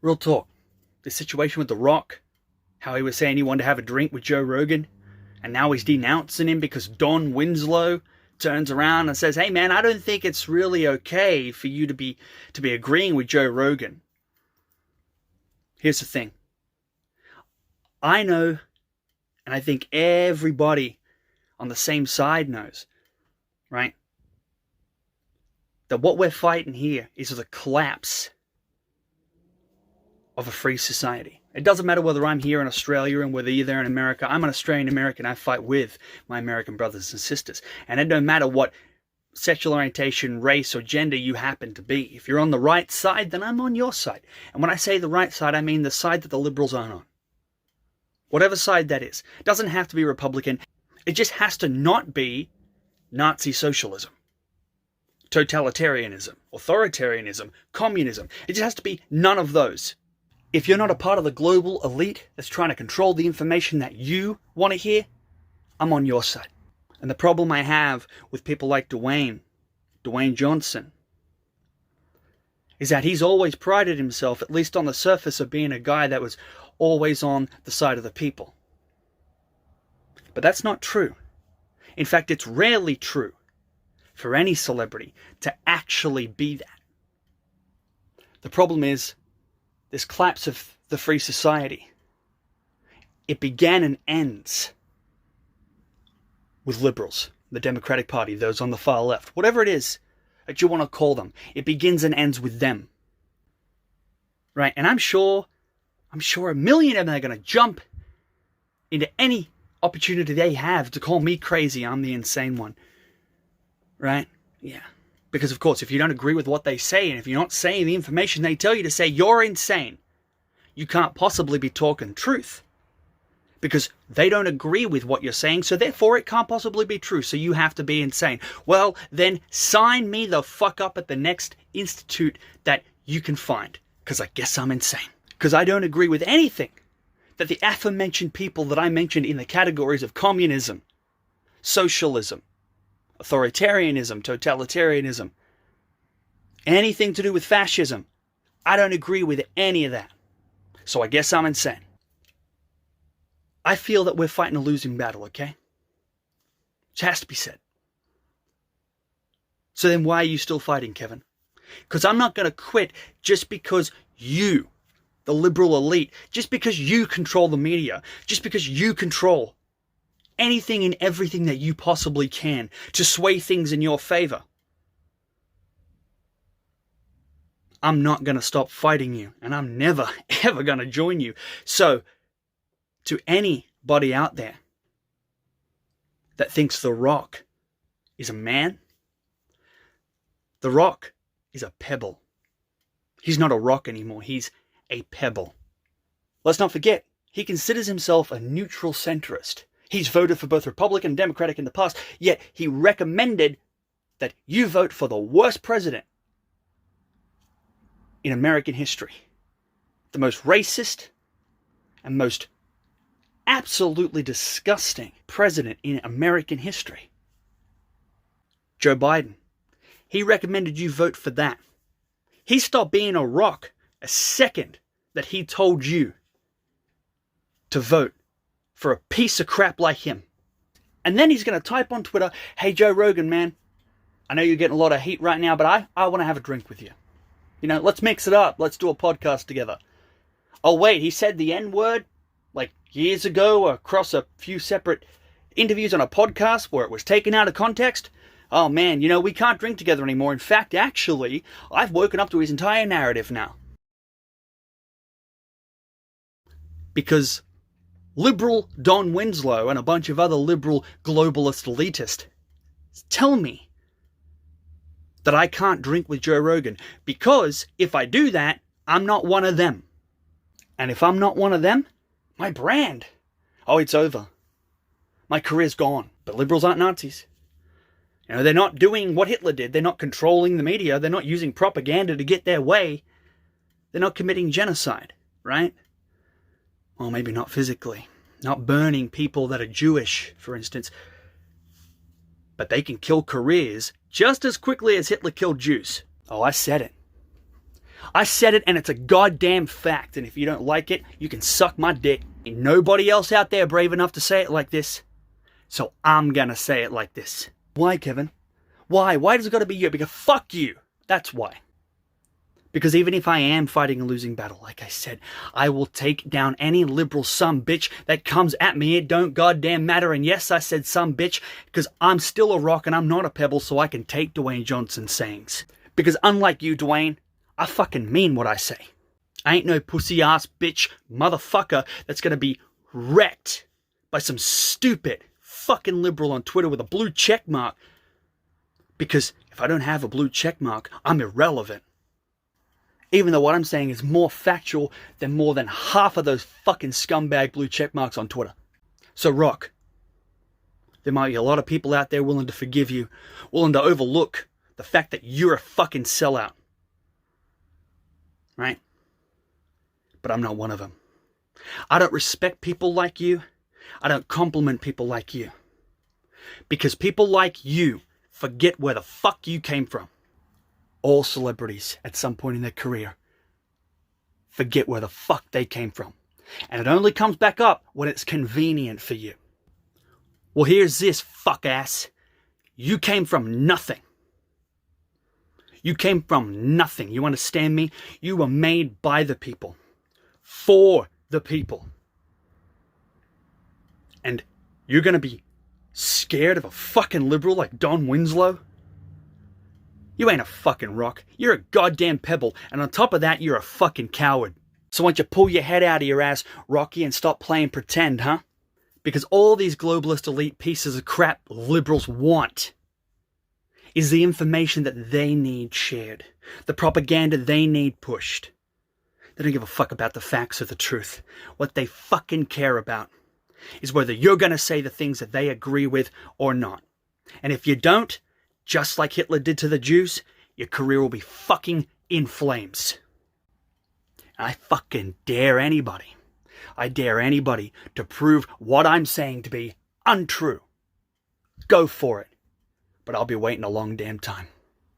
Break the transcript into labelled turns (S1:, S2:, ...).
S1: Real talk. The situation with The Rock, how he was saying he wanted to have a drink with Joe Rogan, and now he's denouncing him because Don Winslow turns around and says, hey man, I don't think it's really okay for you to be agreeing with Joe Rogan. Here's the thing. I know, and I think everybody on the same side knows, right? That what we're fighting here is the collapse of a free society. It doesn't matter whether I'm here in Australia and whether you're there in America. I'm an Australian American. I fight with my American brothers and sisters. And it don't matter what sexual orientation, race, or gender you happen to be. If you're on the right side, then I'm on your side. And when I say the right side, I mean the side that the liberals aren't on. Whatever side that is. It doesn't have to be Republican. It just has to not be Nazi socialism, totalitarianism, authoritarianism, communism. It just has to be none of those. If you're not a part of the global elite that's trying to control the information that you want to hear, I'm on your side. And the problem I have with people like Dwayne Johnson, is that he's always prided himself, at least on the surface, of being a guy that was always on the side of the people. But that's not true. In fact, it's rarely true for any celebrity to actually be that. The problem is this collapse of the free society. It began and ends with liberals, the Democratic Party, those on the far left, whatever it is that you want to call them. It begins and ends with them. Right? And I'm sure a million of them are going to jump into any opportunity they have to call me crazy. I'm the insane one. Right? Yeah. Because, of course, if you don't agree with what they say, and if you're not saying the information they tell you to say, you're insane. You can't possibly be talking truth. Because they don't agree with what you're saying, so therefore it can't possibly be true, so you have to be insane. Well, then sign me the fuck up at the next institute that you can find. Because I guess I'm insane. Because I don't agree with anything that the aforementioned people that I mentioned in the categories of communism, socialism, authoritarianism, totalitarianism, anything to do with fascism. I don't agree with any of that. So I guess I'm insane. I feel that we're fighting a losing battle, okay? It has to be said. So then why are you still fighting, Kevin? Because I'm not going to quit just because you, the liberal elite, just because you control the media, just because you control anything and everything that you possibly can to sway things in your favor. I'm not going to stop fighting you, and I'm never, ever going to join you. So, to anybody out there that thinks The Rock is a man, The Rock is a pebble. He's not a rock anymore. He's a pebble. Let's not forget, he considers himself a neutral centrist. He's voted for both Republican and Democratic in the past, yet he recommended that you vote for the worst president in American history. The most racist and most absolutely disgusting president in American history. Joe Biden. He recommended you vote for that. He stopped being a rock a second that he told you to vote for a piece of crap like him. And then he's going to type on Twitter, hey Joe Rogan, man, I know you're getting a lot of heat right now, but I want to have a drink with you. You know, let's mix it up. Let's do a podcast together. Oh wait, he said the N-word like years ago across a few separate interviews on a podcast where it was taken out of context. Oh man, you know, we can't drink together anymore. In fact, actually, I've woken up to his entire narrative now. Because liberal Don Winslow and a bunch of other liberal globalist elitists tell me that I can't drink with Joe Rogan, because if I do that, I'm not one of them. And if I'm not one of them, my brand, oh, it's over. My career's gone. But liberals aren't Nazis. You know, they're not doing what Hitler did. They're not controlling the media. They're not using propaganda to get their way. They're not committing genocide, right? Well, maybe not physically. Not burning people that are Jewish, for instance. But they can kill careers just as quickly as Hitler killed Jews. Oh, I said it. I said it, and it's a goddamn fact. And if you don't like it, you can suck my dick. Ain't nobody else out there brave enough to say it like this. So I'm gonna say it like this. Why, Kevin? Why? Why does it gotta be you? Because fuck you. That's why. Because even if I am fighting a losing battle, like I said, I will take down any liberal some bitch that comes at me. It don't goddamn matter. And yes, I said some bitch because I'm still a rock and I'm not a pebble, so I can take Dwayne Johnson's sayings. Because unlike you, Dwayne, I fucking mean what I say. I ain't no pussy-ass bitch motherfucker that's gonna be wrecked by some stupid fucking liberal on Twitter with a blue check mark. Because if I don't have a blue check mark, I'm irrelevant. Even though what I'm saying is more factual than more than half of those fucking scumbag blue check marks on Twitter. So, Rock, there might be a lot of people out there willing to forgive you, willing to overlook the fact that you're a fucking sellout. Right? But I'm not one of them. I don't respect people like you. I don't compliment people like you. Because people like you forget where the fuck you came from. All celebrities at some point in their career forget where the fuck they came from. And it only comes back up when it's convenient for you. Well, here's this, fuck ass. You came from nothing. You came from nothing. You understand me? You were made by the people. For the people. And you're going to be scared of a fucking liberal like Don Winslow? You ain't a fucking rock. You're a goddamn pebble. And on top of that, you're a fucking coward. So why don't you pull your head out of your ass, Rocky, and stop playing pretend, huh? Because all these globalist elite pieces of crap liberals want is the information that they need shared. The propaganda they need pushed. They don't give a fuck about the facts or the truth. What they fucking care about is whether you're going to say the things that they agree with or not. And if you don't, just like Hitler did to the Jews, your career will be fucking in flames. I fucking dare anybody. I dare anybody to prove what I'm saying to be untrue. Go for it. But I'll be waiting a long damn time.